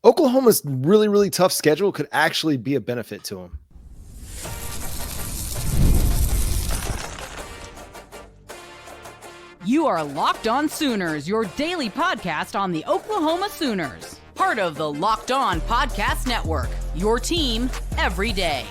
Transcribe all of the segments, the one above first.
Oklahoma's really, really tough schedule could actually be a benefit to them. You are Locked On Sooners, your daily podcast on the Oklahoma Sooners. Part of the Locked On Podcast Network, your team every day.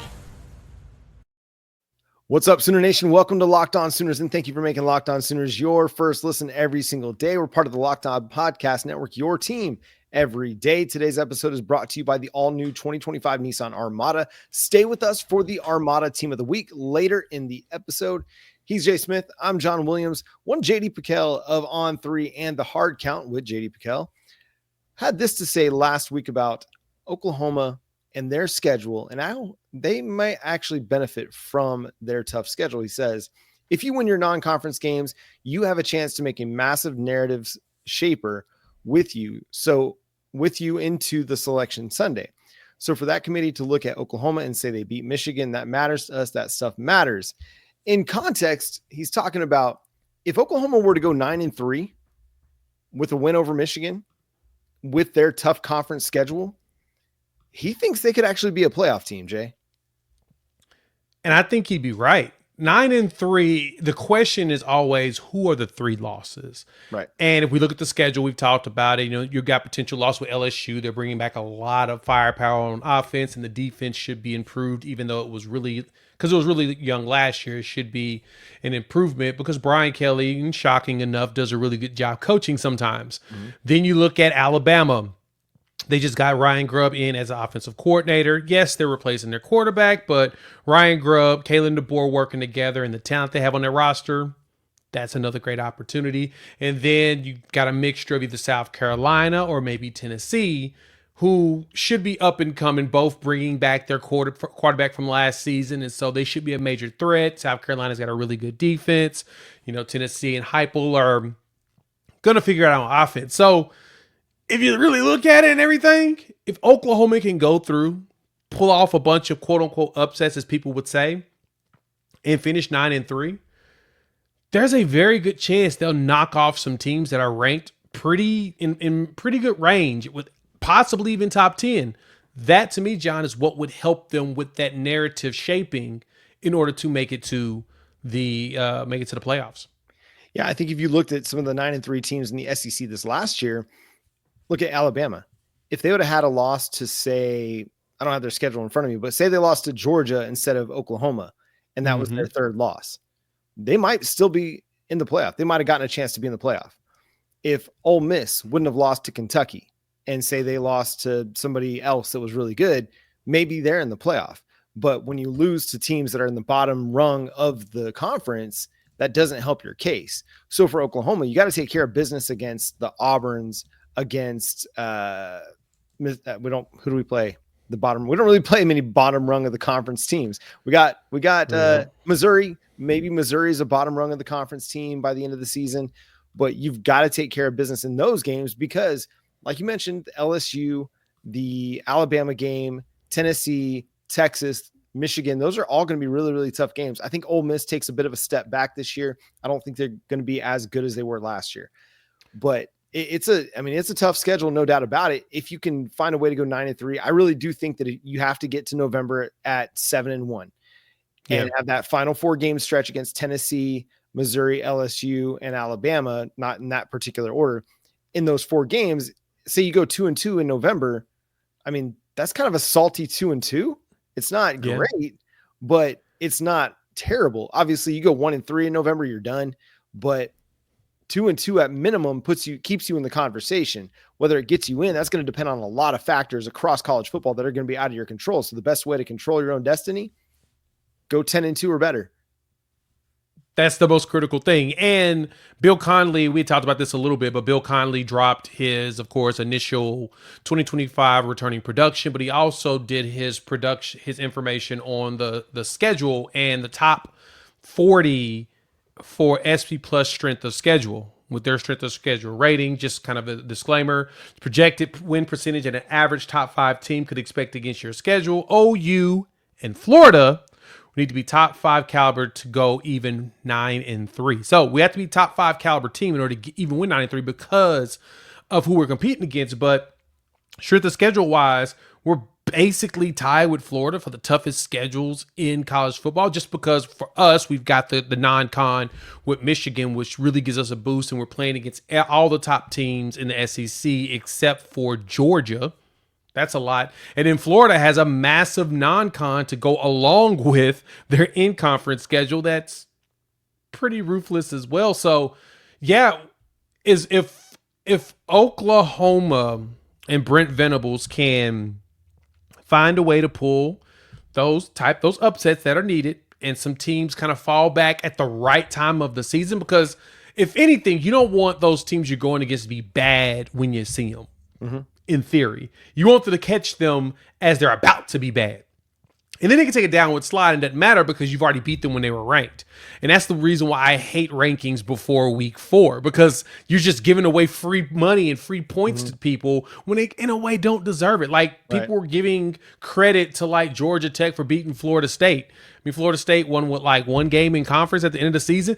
What's up, Sooner Nation? Welcome to Locked On Sooners, and thank you for making Locked On Sooners your first listen every single day. We're part of the Locked On Podcast Network, your team every day. Today's episode is brought to you by the all-new 2025 Nissan Armada. Stay with us for the Armada Team of the Week later in the episode. He's Jay Smith. I'm John Williams. One JD Piquel of On 3 and the Hard Count with JD Piquel had this to say last week about Oklahoma and their schedule and how they might actually benefit from their tough schedule. He says, if you win your non-conference games, you have a chance to make a massive narrative shaper with you into the selection Sunday. So for that committee to look at Oklahoma and say they beat Michigan, that matters to us. That stuff matters. In context, he's talking about if Oklahoma were to go 9-3 with a win over Michigan with their tough conference schedule, he thinks they could actually be a playoff team, Jay. And I think he'd be right. 9-3, the question is always, who are the three losses? Right. And if we look at the schedule, we've talked about it. You know, you've got potential loss with LSU. They're bringing back a lot of firepower on offense, and the defense should be improved, even though it was really young last year. It should be an improvement because Brian Kelly, shocking enough, does a really good job coaching sometimes. Mm-hmm. Then you look at Alabama. They just got Ryan Grubb in as an offensive coordinator. Yes, they're replacing their quarterback, but Ryan Grubb, Kalen DeBoer working together, and the talent they have on their roster, that's another great opportunity. And then you got a mixture of either South Carolina or maybe Tennessee, who should be up and coming, both bringing back their quarterback from last season, and so they should be a major threat. South Carolina's got a really good defense. You know, Tennessee and Heupel are going to figure it out on offense. So if you really look at it and everything, if Oklahoma can go through, pull off a bunch of quote-unquote upsets, as people would say, and finish 9-3, there's a very good chance they'll knock off some teams that are ranked in pretty good range, with possibly even top 10. That, to me, John, is what would help them with that narrative shaping in order to make it to the playoffs. Yeah, I think if you looked at some of the 9-3 teams in the SEC this last year, look at Alabama. If they would have had a loss to, say, I don't have their schedule in front of me, but say they lost to Georgia instead of Oklahoma, and that was their third loss, they might still be in the playoff. They might have gotten a chance to be in the playoff. If Ole Miss wouldn't have lost to Kentucky and say they lost to somebody else that was really good, maybe they're in the playoff. But when you lose to teams that are in the bottom rung of the conference, that doesn't help your case. So for Oklahoma, you got to take care of business against the Auburns, against who do we play? The bottom. We don't really play many bottom rung of the conference teams. We got Missouri. Maybe Missouri is a bottom rung of the conference team by the end of the season, but you've got to take care of business in those games because, like you mentioned, LSU, the Alabama game, Tennessee, Texas, Michigan, those are all going to be really, really tough games. I think Ole Miss takes a bit of a step back this year. I don't think they're going to be as good as they were last year, but it's a tough schedule, no doubt about it. If you can find a way to go 9-3, I really do think that you have to get to November at 7-1 and have that final 4-game stretch against Tennessee, Missouri, LSU, and Alabama, not in that particular order. In those 4 games, say you go 2-2 in November. I mean, that's kind of a salty 2-2. It's not great, but it's not terrible. Obviously, you go 1-3 in November, you're done. But 2-2 at minimum keeps you in the conversation. Whether it gets you in, that's going to depend on a lot of factors across college football that are going to be out of your control. So the best way to control your own destiny, go 10-2 or better. That's the most critical thing. And Bill Connelly, we talked about this a little bit, but Bill Connelly dropped his, of course, initial 2025 returning production, but he also did his information on the schedule and the top 40 for SP Plus strength of schedule with their strength of schedule rating. Just kind of a disclaimer, projected win percentage and an average top 5 team could expect against your schedule. OU and Florida need to be top 5 caliber to go even 9-3. So we have to be top 5 caliber team in order to even win 9-3 because of who we're competing against. But Sure, the schedule wise, we're basically tied with Florida for the toughest schedules in college football, just because for us, we've got the non-con with Michigan, which really gives us a boost, and we're playing against all the top teams in the SEC except for Georgia. That's a lot. And then Florida has a massive non-con to go along with their in-conference schedule that's pretty ruthless as well. So, yeah, if Oklahoma and Brent Venables can find a way to pull those upsets that are needed, and some teams kind of fall back at the right time of the season, because if anything, you don't want those teams you're going against to be bad when you see them. Mm-hmm. In theory, you want them to catch them as they're about to be bad. And then they can take a downward slide, and it doesn't matter because you've already beat them when they were ranked. And that's the reason why I hate rankings before week 4, because you're just giving away free money and free points to people when they, in a way, don't deserve it. Like, people were giving credit to, like, Georgia Tech for beating Florida State. I mean, Florida State won with, like, one game in conference at the end of the season.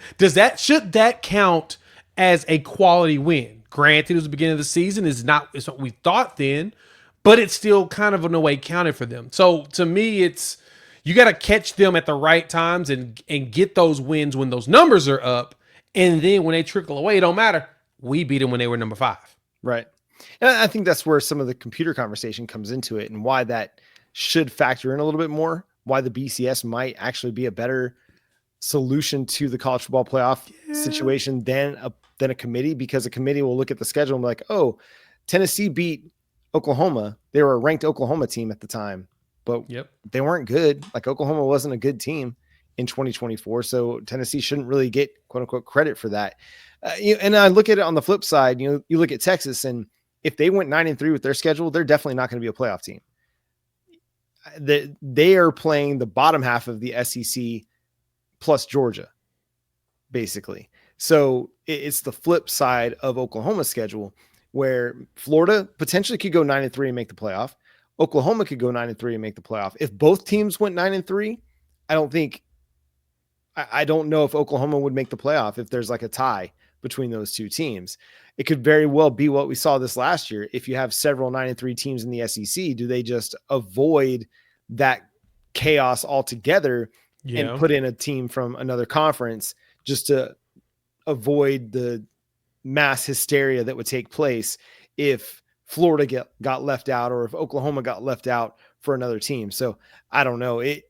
Should that count as a quality win? Granted, it was the beginning of the season. It's what we thought then, but it's still kind of in a way counted for them. So to me, it's, you got to catch them at the right times and get those wins when those numbers are up. And then when they trickle away, it don't matter. We beat them when they were number 5. Right. And I think that's where some of the computer conversation comes into it, and why that should factor in a little bit more, why the BCS might actually be a better solution to the college football playoff situation than a committee, because a committee will look at the schedule and be like, oh, Tennessee beat Oklahoma. They were a ranked Oklahoma team at the time, but they weren't good. Like, Oklahoma wasn't a good team in 2024. So Tennessee shouldn't really get quote unquote credit for that. And I look at it on the flip side, you look at Texas, and if they went 9-3 with their schedule, they're definitely not going to be a playoff team. They are playing the bottom half of the SEC plus Georgia, basically. So it's the flip side of Oklahoma's schedule, where Florida potentially could go 9-3 and make the playoff. Oklahoma could go 9-3 and make the playoff. If both teams went 9-3, I don't know if Oklahoma would make the playoff if there's like a tie between those two teams. It could very well be what we saw this last year. If you have several 9-3 teams in the SEC, do they just avoid that chaos altogether and put in a team from another conference just to avoid the mass hysteria that would take place if Florida got left out, or if Oklahoma got left out for another team? So I don't know. It's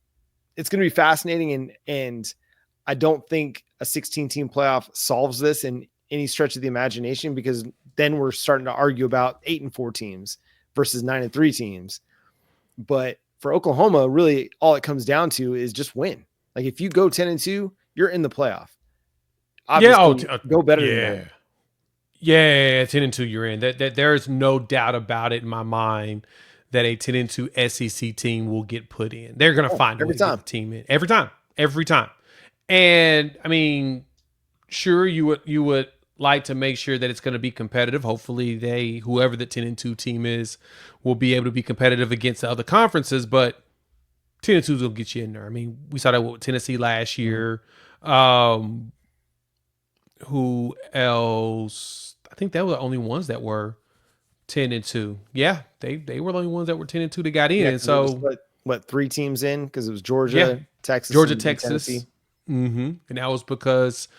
going to be fascinating. And I don't think a 16-team playoff solves this in any stretch of the imagination, because then we're starting to argue about 8-4 teams versus 9-3 teams. But for Oklahoma, really all it comes down to is just win. Like, if you go 10-2, you're in the playoff. Obviously, go better than that. Yeah, 10-2, you're in. That there's no doubt about it in my mind that a 10-2 SEC team will get put in. They're going to find a way to get the team in every time. And I mean, sure, you would like to make sure that it's going to be competitive. Hopefully, whoever the 10-2 team is will be able to be competitive against the other conferences. But 10-2 will get you in there. I mean, we saw that with Tennessee last year. Who else? I think they were the only ones that were 10-2. Yeah, they were the only ones that were 10-2 that got in. Yeah, and so what 3 teams in? Because it was Georgia, Texas, Texas. Mm-hmm. And that was because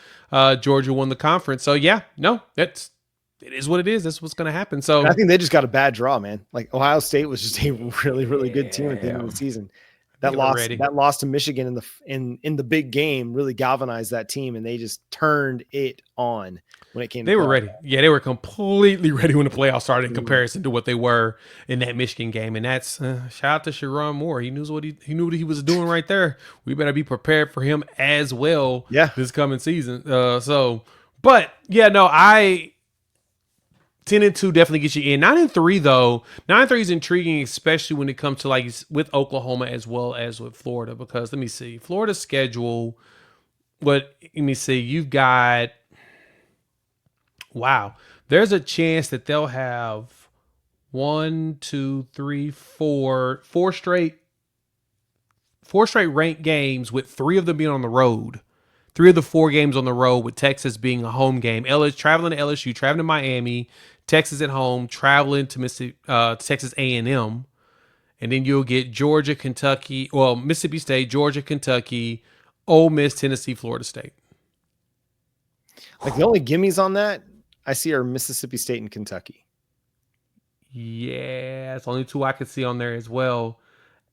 Georgia won the conference. So it is what it is. That's what's going to happen. So I think they just got a bad draw, man. Like, Ohio State was just a really, really good team at the end of the season. That loss to Michigan in the big game really galvanized that team, and they just turned it on when it came. They were ready. Yeah, they were completely ready when the playoffs started in comparison to what they were in that Michigan game. And that's shout out to Sharon Moore. He knew what he was doing right there. We better be prepared for him as well. Yeah, this coming season. 10-2 definitely gets you in. 9-3 though. 9-3 is intriguing, especially when it comes to like with Oklahoma as well as with Florida. Because let me see, Florida's schedule. You've got. Wow, there's a chance that they'll have 4 straight ranked games, with 3 of them being on the road. 3 of the 4 games on the road, with Texas being a home game. Traveling to LSU, traveling to Miami, Texas at home, traveling to Texas A&M, and then you'll get Georgia, Kentucky, well, Mississippi State, Georgia, Kentucky, Ole Miss, Tennessee, Florida State. Like the only gimmies on that I see are Mississippi State and Kentucky. Yeah, it's only two I could see on there as well.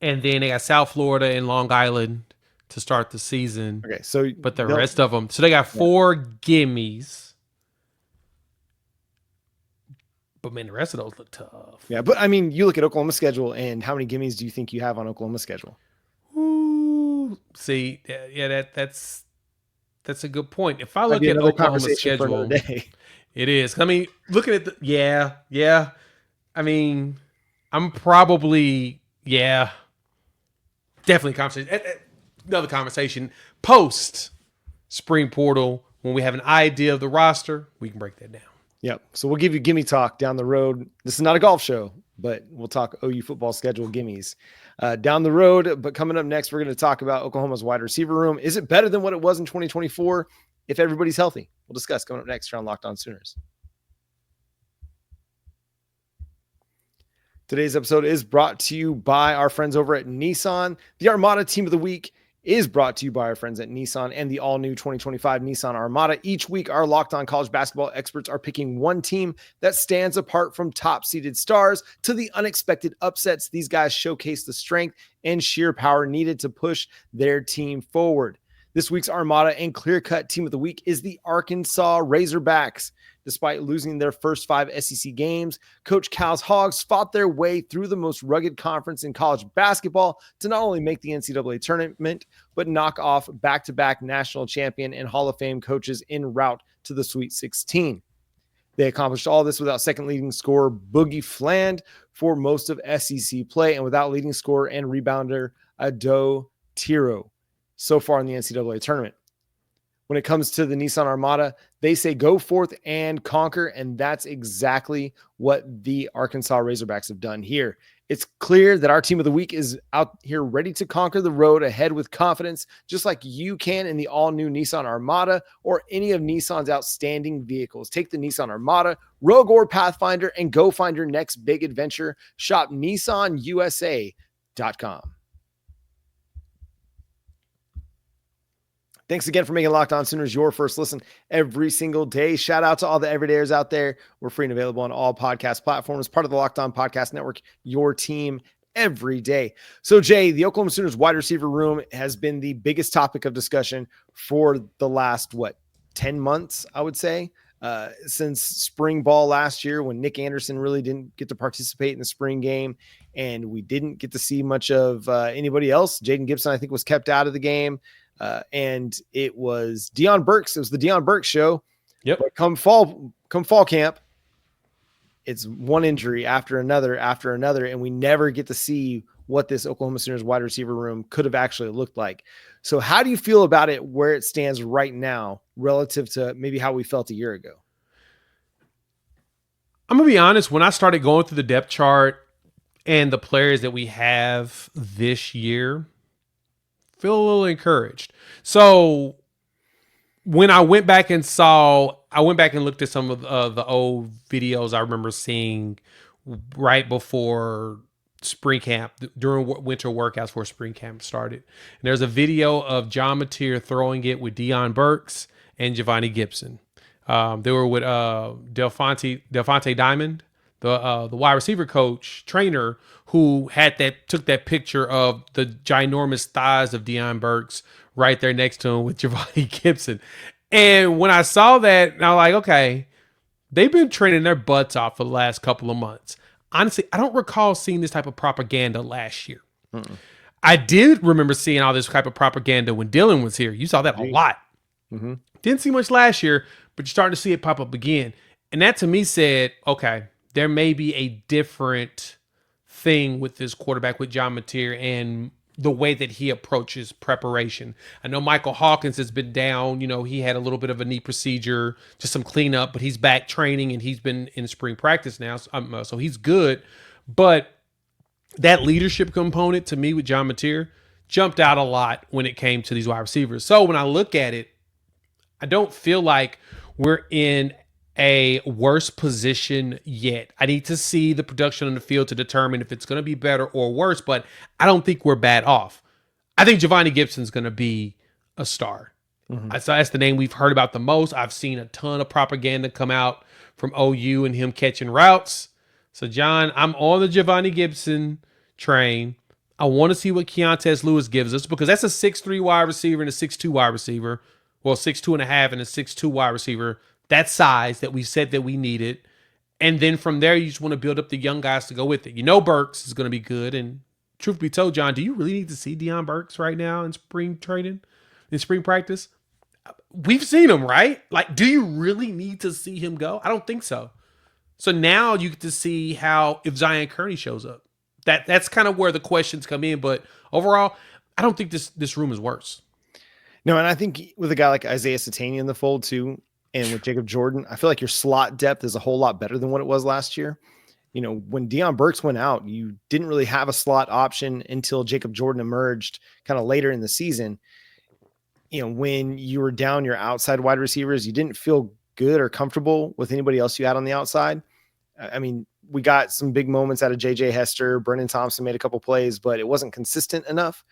And then they got South Florida and Long Island to start the season. Okay, so but the rest of them, so they got 4 gimmies. But man, the rest of those look tough. Yeah, but I mean, you look at Oklahoma's schedule, and how many gimmies do you think you have on Oklahoma's schedule? Ooh, see, yeah, that's a good point. If I look at Oklahoma's schedule, it is. I mean, looking at yeah. I mean, I'm probably definitely conversation. Another conversation post spring portal when we have an idea of the roster, we can break that down. Yep. So we'll give you gimme talk down the road. This is not a golf show, but we'll talk OU football schedule gimmies down the road. But coming up next, we're going to talk about Oklahoma's wide receiver room. Is it better than what it was in 2024 if everybody's healthy? We'll discuss coming up next here on Locked On Sooners. Today's episode is brought to you by our friends over at Nissan. The Armada Team of the Week is brought to you by our friends at Nissan and the all-new 2025 Nissan Armada. Each week, our Locked On College basketball experts are picking one team that stands apart from top-seeded stars to the unexpected upsets. These guys showcase the strength and sheer power needed to push their team forward. This week's Armada and clear-cut Team of the Week is the Arkansas Razorbacks. Despite losing their first 5 SEC games, Coach Cal's Hogs fought their way through the most rugged conference in college basketball to not only make the NCAA tournament, but knock off back-to-back national champion and Hall of Fame coaches en route to the Sweet 16. They accomplished all this without second leading scorer Boogie Fland for most of SEC play and without leading scorer and rebounder Ado Tiro so far in the NCAA tournament. When it comes to the Nissan Armada, they say go forth and conquer, and that's exactly what the Arkansas Razorbacks have done here. It's clear that our Team of the Week is out here ready to conquer the road ahead with confidence, just like you can in the all-new Nissan Armada or any of Nissan's outstanding vehicles. Take the Nissan Armada, Rogue, or Pathfinder, and go find your next big adventure. Shop NissanUSA.com. Thanks again for making Locked On Sooners your first listen every single day. Shout out to all the everydayers out there. We're free and available on all podcast platforms, part of the Locked On Podcast Network, your team every day. So, Jay, the Oklahoma Sooners wide receiver room has been the biggest topic of discussion for the last, 10 months, I would say, since spring ball last year when Nick Anderson really didn't get to participate in the spring game, and we didn't get to see much of anybody else. Jaden Gibson, I think, was kept out of the game. And it was Deion Burks. It was the Deion Burks show. Yep. But come fall camp, it's one injury after another, and we never get to see what this Oklahoma Sooners wide receiver room could have actually looked like. So how do you feel about it where it stands right now relative to maybe how we felt a year ago? I'm going to be honest. When I started going through the depth chart and the players that we have this year, feel a little encouraged. So when I went back and looked at some of the old videos I remember seeing right before spring camp, during winter workouts before spring camp started. And there's a video of John Mateer throwing it with Deion Burks and JaVonnie Gibson. They were with Delphonte Diamond, the wide receiver coach, trainer, who took that picture of the ginormous thighs of Deion Burks right there next to him with JaVonnie Gibson. And when I saw that, I was like, okay, they've been training their butts off for the last couple of months. Honestly, I don't recall seeing this type of propaganda last year. I did remember seeing all this type of propaganda when Dylan was here. You saw that a lot. Mm-hmm. Didn't see much last year, but you're starting to see it pop up again. And that to me said, okay, there may be a different thing with this quarterback, with John Mateer, and the way that he approaches preparation. I know Michael Hawkins has been down. He had a little bit of a knee procedure, just some cleanup, but he's back training and he's been in spring practice now. So he's good. But that leadership component to me with John Mateer jumped out a lot when it came to these wide receivers. So when I look at it, I don't feel like we're in a worse position yet. I need to see the production on the field to determine if it's going to be better or worse, but I don't think we're bad off. I think JaVonnie Gibson's going to be a star. So that's the name we've heard about the most. I've seen a ton of propaganda come out from OU and him catching routes. So, John, I'm on the JaVonnie Gibson train. I want to see what Keontez Lewis gives us because that's a 6'3" wide receiver and a 6'2" wide receiver. Well, 6'2.5" and a 6'2" wide receiver. That size that we said that we needed. And then from there, you just want to build up the young guys to go with it. You know Burks is going to be good. And truth be told, John, do you really need to see Deion Burks right now in spring training, in spring practice? We've seen him, right? Like, do you really need to see him go? I don't think so. So now you get to see how if Zion Kearney shows up. That's kind of where the questions come in. But overall, I don't think this room is worse. No, and I think with a guy like Isaiah Satania in the fold too, and with Jacob Jordan, I feel like your slot depth is a whole lot better than what it was last year. You know, when Deion Burks went out, you didn't really have a slot option until Jacob Jordan emerged kind of later in the season. You know, when you were down your outside wide receivers, you didn't feel good or comfortable with anybody else you had on the outside. I mean, we got some big moments out of JJ Hester. Brennan Thompson made a couple plays, but it wasn't consistent enough.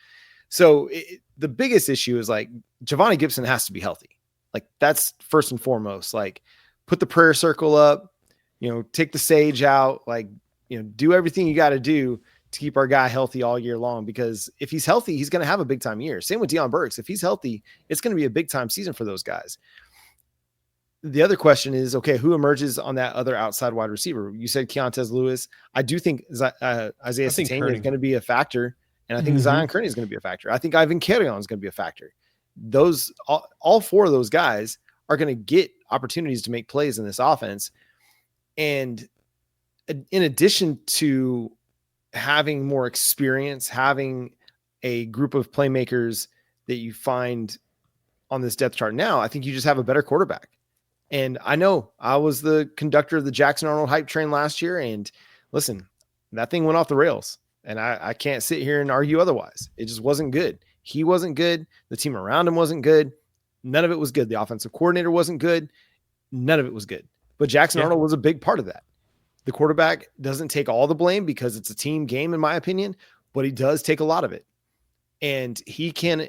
So the biggest issue is like JaVonnie Gibson has to be healthy. Like that's first and foremost, like put the prayer circle up, you know, take the sage out, like, you know, do everything you got to do to keep our guy healthy all year long, because if he's healthy, he's going to have a big time year. Same with Deion Burks. If he's healthy, it's going to be a big time season for those guys. The other question is, okay, who emerges on that other outside wide receiver? You said Keontez Lewis. I do think Isaiah Satania is going to be a factor. And I think Zion Kearney is going to be a factor. I think Ivan Carrion is going to be a factor. Those all four of those guys are going to get opportunities to make plays in this offense. And in addition to having more experience, having a group of playmakers that you find on this depth chart now, I think you just have a better quarterback. And I know I was the conductor of the Jackson Arnold hype train last year. And listen, that thing went off the rails. And I can't sit here and argue otherwise. It just wasn't good. He wasn't good. The team around him wasn't good. None of it was good. The offensive coordinator wasn't good. None of it was good. But Jackson Arnold was a big part of that. The quarterback doesn't take all the blame because it's a team game, in my opinion, but he does take a lot of it. And he can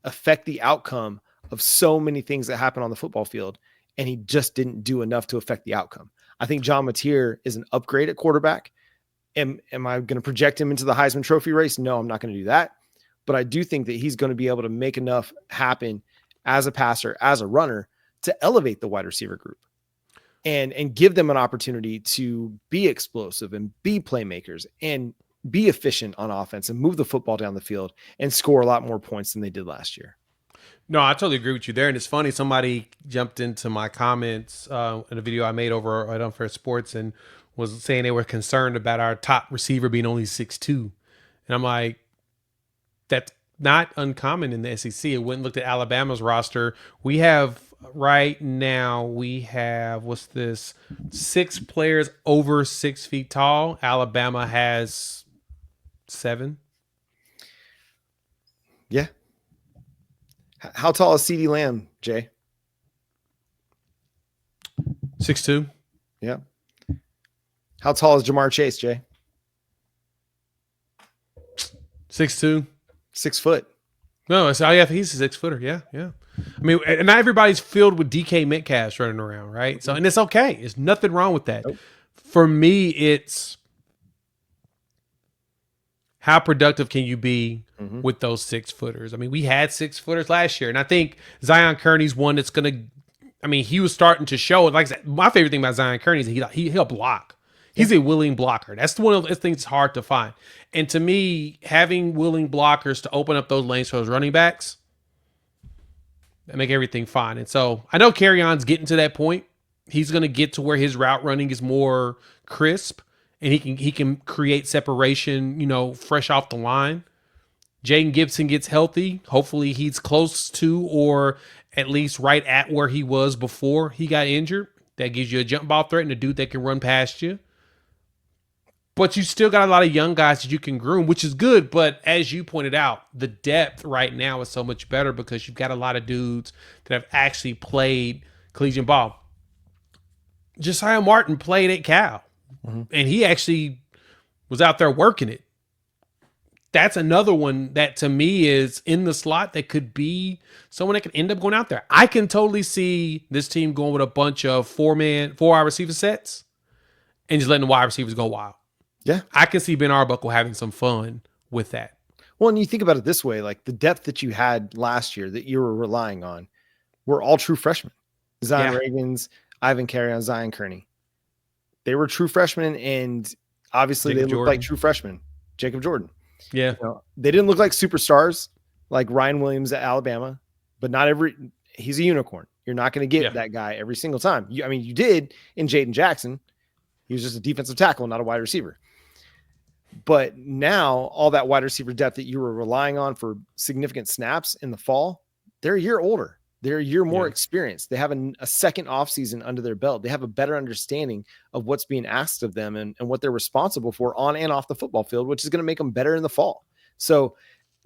affect the outcome of so many things that happen on the football field. And he just didn't do enough to affect the outcome. I think John Mateer is an upgrade at quarterback. Am I going to project him into the Heisman Trophy race? No, I'm not going to do that. But I do think that he's going to be able to make enough happen as a passer, as a runner, to elevate the wide receiver group and give them an opportunity to be explosive and be playmakers and be efficient on offense and move the football down the field and score a lot more points than they did last year. No, I totally agree with you there. And it's funny, somebody jumped into my comments in a video I made over at Unfair Sports and was saying they were concerned about our top receiver being only 6'2". And I'm like, that's not uncommon in the SEC. I went and looked at Alabama's roster. We have right now, what's this? 6 players over 6 feet tall. Alabama has 7. Yeah. How tall is CeeDee Lamb, Jay? 6'2". Yeah. How tall is Jamar Chase, Jay? 6'2". 6 foot. No, so yeah, he's a 6-footer. Yeah, yeah. I mean, and not everybody's filled with DK Metcalf running around, right? So, and it's okay. There's nothing wrong with that. Nope. For me, it's how productive can you be with those 6-footers? I mean, we had 6-footers last year, and I think Zion Kearney's one that's going to. I mean, he was starting to show. Like I said, my favorite thing about Zion Kearney is he'll block. He's a willing blocker. That's one of those things that's hard to find. And to me, having willing blockers to open up those lanes for those running backs, that make everything fine. And so I know Carrion's getting to that point. He's going to get to where his route running is more crisp and he can create separation, fresh off the line. Jaden Gibson gets healthy. Hopefully he's close to or at least right at where he was before he got injured. That gives you a jump ball threat and a dude that can run past you. But you still got a lot of young guys that you can groom, which is good. But as you pointed out, the depth right now is so much better because you've got a lot of dudes that have actually played collegiate ball. Josiah Martin played at Cal, and he actually was out there working it. That's another one that to me is in the slot that could be someone that could end up going out there. I can totally see this team going with a bunch of four wide receiver sets and just letting the wide receivers go wild. Yeah. I can see Ben Arbuckle having some fun with that. Well, and you think about it this way, like the depth that you had last year that you were relying on were all true freshmen. Zion Reagans, Ivan Carrion, Zion Kearney. They were true freshmen, and obviously they looked like true freshmen. Jacob Jordan. Yeah. They didn't look like superstars like Ryan Williams at Alabama, but he's a unicorn. You're not going to get that guy every single time. You did in Jaden Jackson. He was just a defensive tackle, not a wide receiver. But now all that wide receiver depth that you were relying on for significant snaps in the fall, they're a year older. They're a year more experienced. They have a second offseason under their belt. They have a better understanding of what's being asked of them and what they're responsible for on and off the football field, which is going to make them better in the fall. So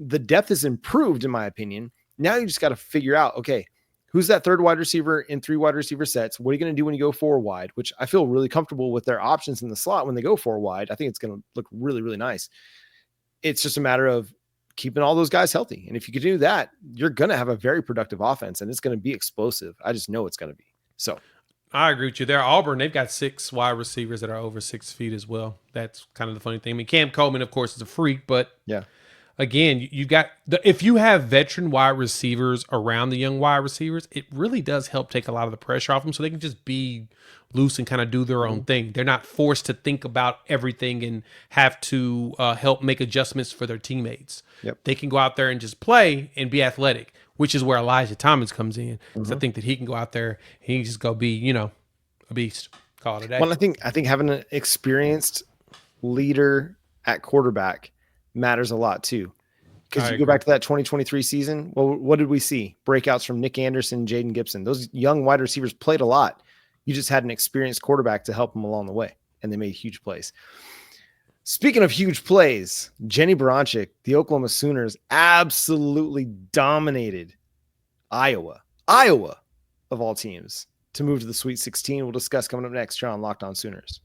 the depth is improved, in my opinion. Now you just got to figure out, okay, who's that third wide receiver in 3 wide receiver sets? What are you going to do when you go 4 wide? Which I feel really comfortable with their options in the slot when they go 4 wide. I think it's going to look really, really nice. It's just a matter of keeping all those guys healthy. And if you can do that, you're going to have a very productive offense and it's going to be explosive. I just know it's going to be. So I agree with you there. Auburn, they've got 6 wide receivers that are over 6 feet as well. That's kind of the funny thing. I mean, Cam Coleman, of course, is a freak, but again, you got if you have veteran wide receivers around the young wide receivers, it really does help take a lot of the pressure off them so they can just be loose and kind of do their own thing. They're not forced to think about everything and have to help make adjustments for their teammates. They can go out there and just play and be athletic, which is where Elijah Thomas comes in. Because I think that he can go out there and he can just go be, a beast. Call it a day. Well, I think having an experienced leader at quarterback matters a lot too. Because you go back to that 2023 season, well, what did we see? Breakouts from Nick Anderson, Jaden Gibson. Those young wide receivers played a lot. You just had an experienced quarterback to help them along the way, and they made huge plays. Speaking of huge plays, Jenny Baranczyk, the Oklahoma Sooners, absolutely dominated Iowa of all teams, to move to the Sweet 16. We'll discuss coming up next here on Locked On Sooners.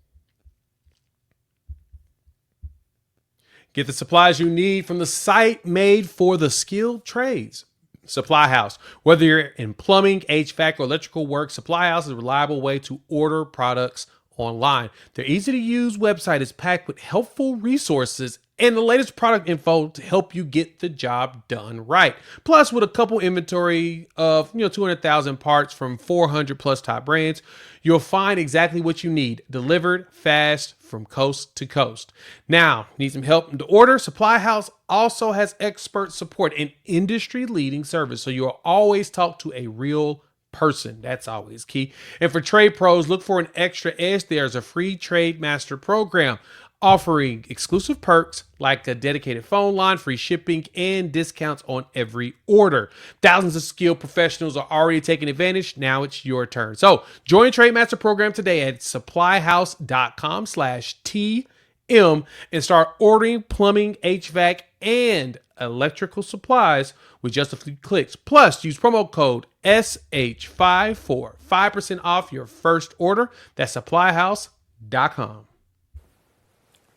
Get the supplies you need from the site made for the skilled trades. Supply House. Whether you're in plumbing, HVAC, or electrical work, Supply House is a reliable way to order products online. Their easy-to-use website is packed with helpful resources and the latest product info to help you get the job done right. Plus, with a couple inventory of 200,000 parts from 400 plus top brands, you'll find exactly what you need delivered fast from coast to coast. Now, need some help to order? Supply House also has expert support and industry-leading service, so you'll always talk to a real person. That's always key. And for trade pros, look for an extra edge. There's a free Trade Master program offering exclusive perks like a dedicated phone line, free shipping, and discounts on every order. Thousands of skilled professionals are already taking advantage. Now it's your turn. So join Trade Master program today at supplyhouse.com/TM and start ordering plumbing, HVAC, and electrical supplies with just a few clicks. Plus, use promo code SH5 for 5% off your first order. That's supplyhouse.com.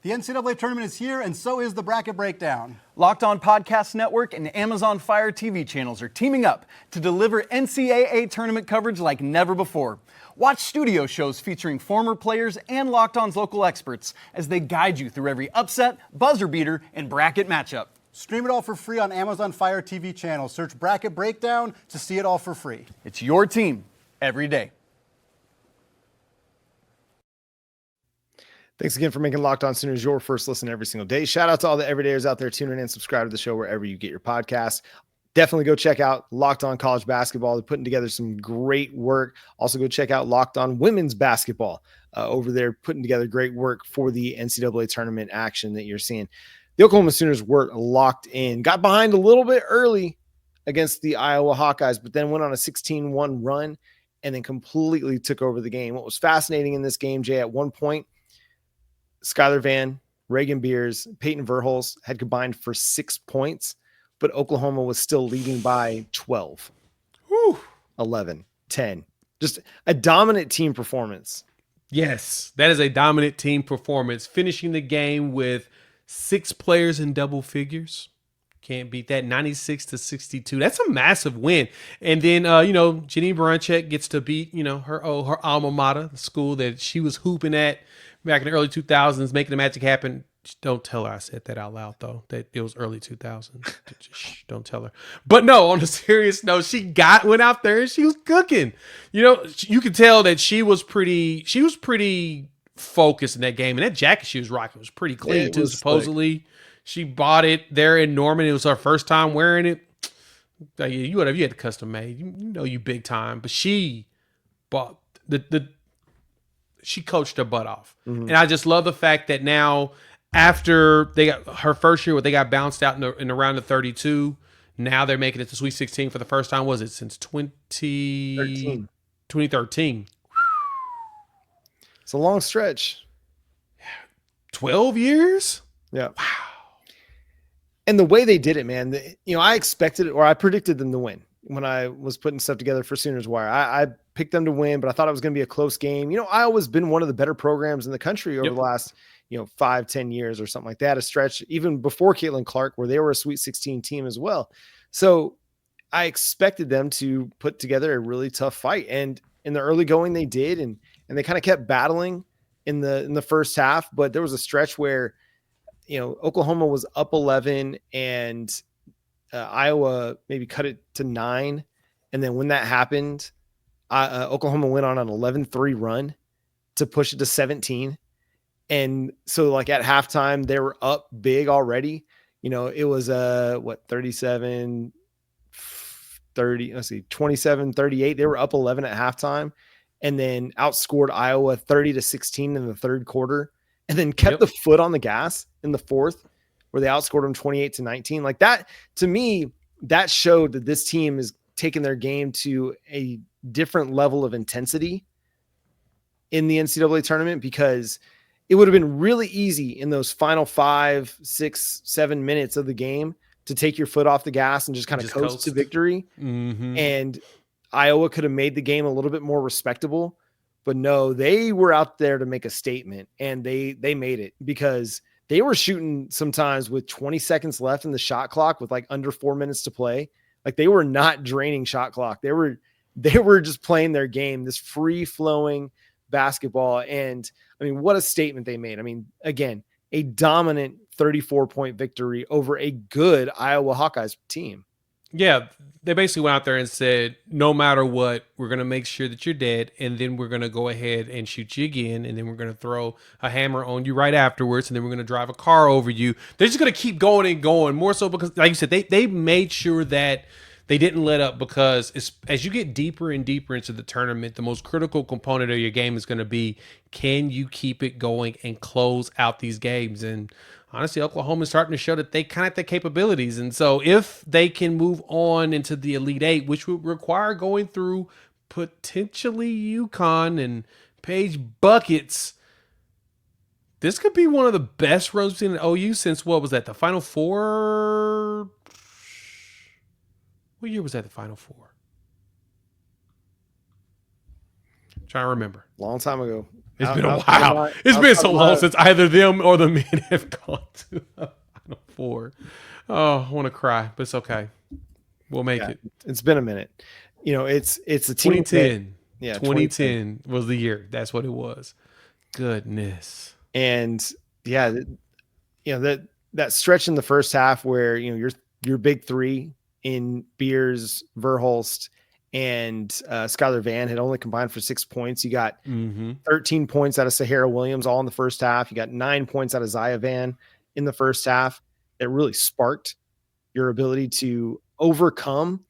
The NCAA tournament is here, and so is the Bracket Breakdown. Locked On Podcast Network and Amazon Fire TV channels are teaming up to deliver NCAA tournament coverage like never before. Watch studio shows featuring former players and Locked On's local experts as they guide you through every upset, buzzer beater, and bracket matchup. Stream it all for free on Amazon Fire TV channel. Search Bracket Breakdown to see it all for free. It's your team every day. Thanks again for making Locked On Sooners your first listen every single day. Shout out to all the everydayers out there tuning in. Subscribe to the show wherever you get your podcasts. Definitely go check out Locked On College Basketball. They're putting together some great work. Also go check out Locked On Women's Basketball over there, putting together great work for the NCAA tournament action that you're seeing. The Oklahoma Sooners were locked in, got behind a little bit early against the Iowa Hawkeyes, but then went on a 16-1 run and then completely took over the game. What was fascinating in this game, Jay, at one point, Skylar, Vann, Reagan Beers, Peyton Verhulst had combined for 6 points, but Oklahoma was still leading by 12, 11, 10. Just a dominant team performance Yes, that is a dominant team performance. Finishing the game with 6 players in double figures. Can't beat that. 96-62. That's a massive win. And then, Jenny Baranczyk gets to beat, her alma mater, the school that she was hooping at back in the early 2000s, making the magic happen. Don't tell her I said that out loud, though, that it was early 2000s. Shh, don't tell her. But no, on a serious note, she went out there and she was cooking. You could tell that she was pretty focused in that game. And that jacket she was rocking was pretty clean, too, supposedly. Slick. She bought it there in Norman. It was her first time wearing it. You had the custom made. You big time. But she bought she coached her butt off. Mm-hmm. And I just love the fact that now, after they got her first year where they got bounced out in the round of 32, now they're making it to Sweet 16 for the first time. Was it since 2013? It's a long stretch. 12 years? Yeah. Wow. And the way they did it, man, I expected it, or I predicted them to win when I was putting stuff together for Sooners Wire. I picked them to win, but I thought it was going to be a close game. Iowa's been one of the better programs in the country over the last, 5-10 years or something like that. A stretch even before Caitlin Clark, where they were a Sweet 16 team as well. So I expected them to put together a really tough fight, and in the early going they did, and they kind of kept battling in the first half. But there was a stretch where Oklahoma was up 11 and Iowa maybe cut it to 9. And then when that happened, Oklahoma went on an 11-3 run to push it to 17. And so at halftime, they were up big already. It was 37-30, 27-38. They were up 11 at halftime and then outscored Iowa 30-16 in the third quarter. And then kept the foot on the gas in the fourth, where they outscored them 28-19. Like that, to me, that showed that this team is taking their game to a different level of intensity in the NCAA tournament, because it would have been really easy in those final 5, 6, 7 minutes of the game to take your foot off the gas and just kind of coast to victory. Mm-hmm. And Iowa could have made the game a little bit more respectable. But no, they were out there to make a statement, and they made it, because they were shooting sometimes with 20 seconds left in the shot clock with under 4 minutes to play. Like, they were not draining shot clock. They were just playing their game, this free flowing basketball. And I mean, what a statement they made. I mean, again, a dominant 34-point victory over a good Iowa Hawkeyes team. Yeah, they basically went out there and said, no matter what, we're going to make sure that you're dead, and then we're going to go ahead and shoot you again, and then we're going to throw a hammer on you right afterwards, and then we're going to drive a car over you. They're just going to keep going and going, more so because, like you said, they made sure that they didn't let up, because as you get deeper and deeper into the tournament, the most critical component of your game is going to be, can you keep it going and close out these games? And honestly, Oklahoma is starting to show that they kind of have the capabilities. And so if they can move on into the Elite Eight, which would require going through potentially UConn and Page buckets, this could be one of the best runs we've seen in OU since, what was that, the Final Four? What year was that, the Final Four? I'm trying to remember. Long time ago. It's been a while. It's been so long since either them or the men have gone to the Final Four. Oh, I want to cry, but it's okay. We'll make it. It's been a minute. It's a team. 2010. Yeah, 2010 was the year. That's what it was. Goodness. And that stretch in the first half where your big three in Beers, Verhulst, and Skylar Vann had only combined for 6 points. You got 13 points out of Sahara Williams all in the first half. You got 9 points out of Zaya Vann in the first half. It really sparked your ability to overcome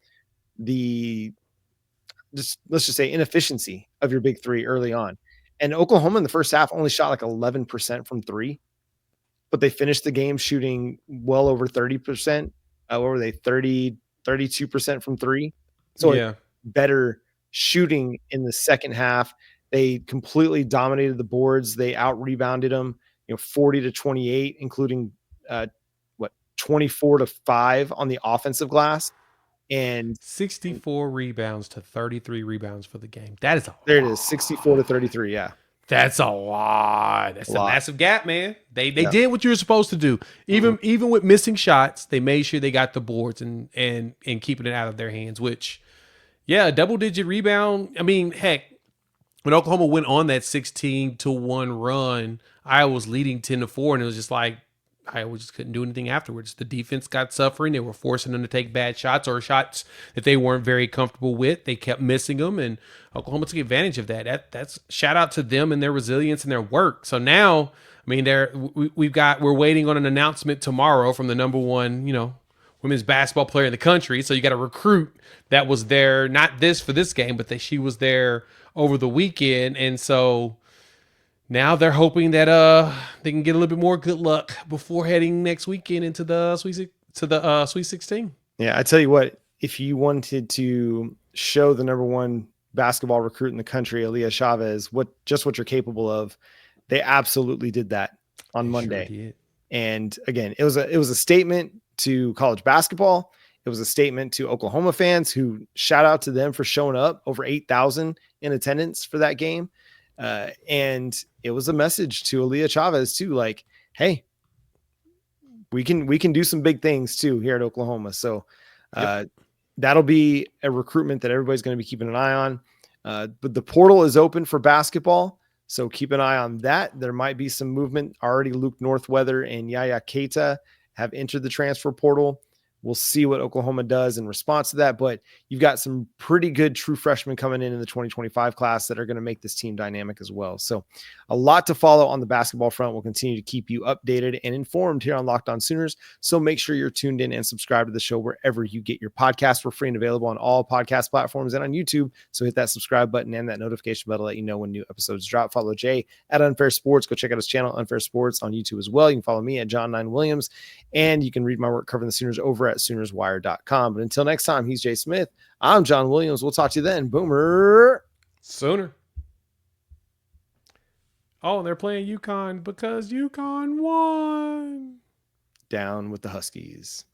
let's just say inefficiency of your big three early on. And Oklahoma in the first half only shot 11% from three, but they finished the game shooting well over 30%. What were they? 32% from three. So better shooting in the second half. They completely dominated the boards. They out-rebounded them, 40-28, including 24-5 on the offensive glass. And 64 rebounds to 33 rebounds for the game. That is there it is, 64-33, yeah. That's a lot. That's a massive gap, man. They did what you were supposed to do. Even with missing shots, they made sure they got the boards and keeping it out of their hands, which, yeah, a double-digit rebound. I mean, heck, when Oklahoma went on that 16-1 run, Iowa was leading 10-4, and it was just like Iowa just couldn't do anything afterwards. The defense got suffering. They were forcing them to take bad shots or shots that they weren't very comfortable with. They kept missing them, and Oklahoma took advantage of that. That's shout out to them and their resilience and their work. So now, I mean, we're waiting on an announcement tomorrow from the number one, women's basketball player in the country. So you got a recruit that was there, not for this game, but she was there over the weekend, and so now they're hoping that they can get a little bit more good luck before heading next weekend into the Sweet 16. Yeah, I tell you what, if you wanted to show the number one basketball recruit in the country, Aaliyah Chavez, what you're capable of, they absolutely did that on Monday. Sure did. And again, it was a statement to college basketball. It was a statement to Oklahoma fans, who shout out to them for showing up, over 8,000 in attendance for that game. And it was a message to Aaliyah Chavez too, like, hey, we can do some big things too here at Oklahoma. So that'll be a recruitment that everybody's going to be keeping an eye on. But the portal is open for basketball, so keep an eye on that. There might be some movement. Already Luke Northweather and Yaya Keita have entered the transfer portal. We'll see what Oklahoma does in response to that, but you've got some pretty good true freshmen coming in the 2025 class that are going to make this team dynamic as well. So a lot to follow on the basketball front. We'll continue to keep you updated and informed here on Locked On Sooners. So make sure you're tuned in and subscribe to the show wherever you get your podcasts. We're free and available on all podcast platforms and on YouTube. So hit that subscribe button and that notification bell to let you know when new episodes drop. Follow Jay at Unfair Sports. Go check out his channel, Unfair Sports, on YouTube as well. You can follow me at John9Williams, and you can read my work covering the Sooners over at SoonersWire.com. But until next time, he's Jay Smith. I'm John Williams. We'll talk to you then. Boomer Sooner. Oh, they're playing UConn because UConn won. Down with the Huskies.